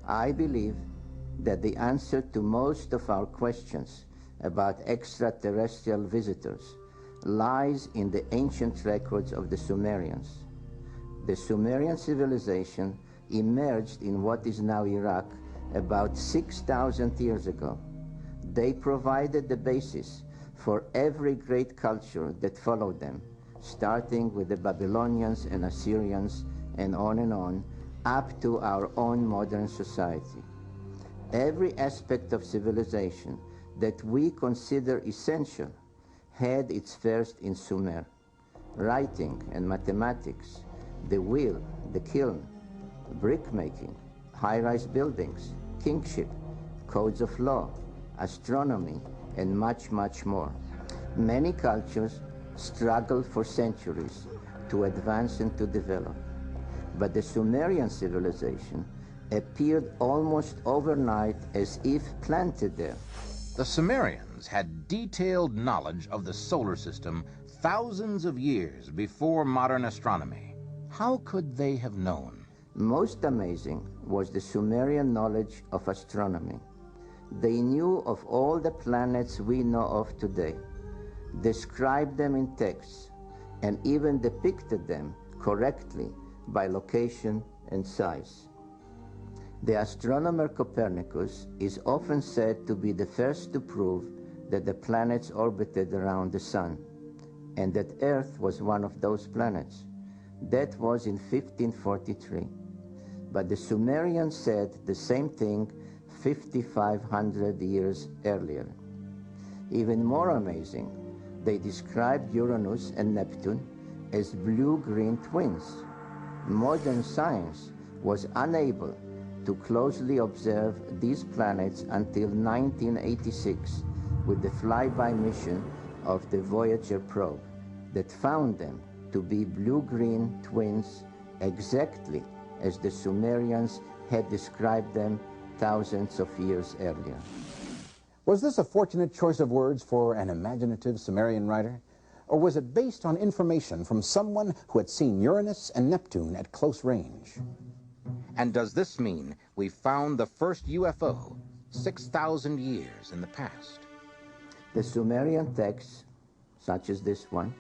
I believe that the answer to most of our questions about extraterrestrial visitors lies in the ancient records of the Sumerians. The Sumerian civilization emerged in what is now Iraq about 6,000 years ago. They provided the basis for every great culture that followed them, starting with the Babylonians and Assyrians and on, up to our own modern society. Every aspect of civilization that we consider essential had its first in Sumer. Writing and mathematics, the wheel, the kiln, brickmaking, high-rise buildings, kingship, codes of law, astronomy, and much, much more. Many cultures struggled for centuries to advance and to develop. But the Sumerian civilization appeared almost overnight as if planted there. The Sumerians had detailed knowledge of the solar system thousands of years before modern astronomy. How could they have known? Most amazing was the Sumerian knowledge of astronomy. They knew of all the planets we know of today, described them in texts, and even depicted them correctly by location and size. The astronomer Copernicus is often said to be the first to prove that the planets orbited around the sun, and that Earth was one of those planets. That was in 1543. But the Sumerians said the same thing 5,500 years earlier. Even more amazing, they described Uranus and Neptune as blue-green twins. Modern science was unable to closely observe these planets until 1986 with the flyby mission of the Voyager probe that found them to be blue-green twins exactly as the Sumerians had described them thousands of years earlier. Was this a fortunate choice of words for an imaginative Sumerian writer? Or was it based on information from someone who had seen Uranus and Neptune at close range? And does this mean we found the first UFO 6,000 years in the past? The Sumerian texts, such as this one,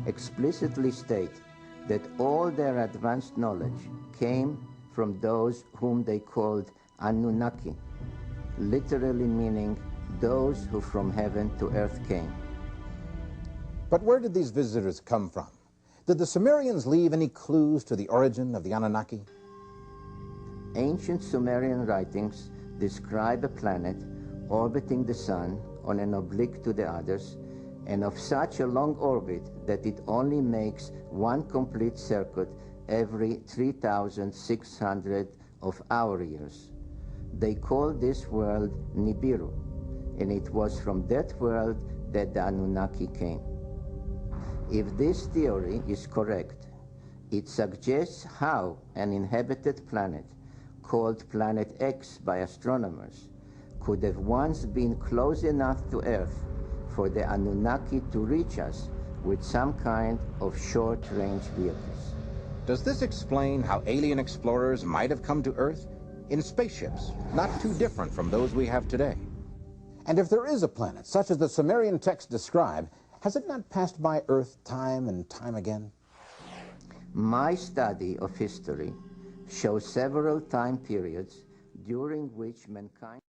explicitly state that all their advanced knowledge came from those whom they called Anunnaki, literally meaning those who from heaven to earth came. But where did these visitors come from? Did the Sumerians leave any clues to the origin of the Anunnaki? Ancient Sumerian writings describe a planet orbiting the sun on an oblique to the others, and of such a long orbit that it only makes one complete circuit every 3,600 of our years. They call this world Nibiru, and it was from that world that the Anunnaki came. If this theory is correct, it suggests how an inhabited planet, called Planet X by astronomers, could have once been close enough to Earth for the Anunnaki to reach us with some kind of short-range vehicles. Does this explain how alien explorers might have come to Earth in spaceships not too different from those we have today? And if there is a planet such as the Sumerian texts describe, has it not passed by Earth time and time again? My study of history shows several time periods during which mankind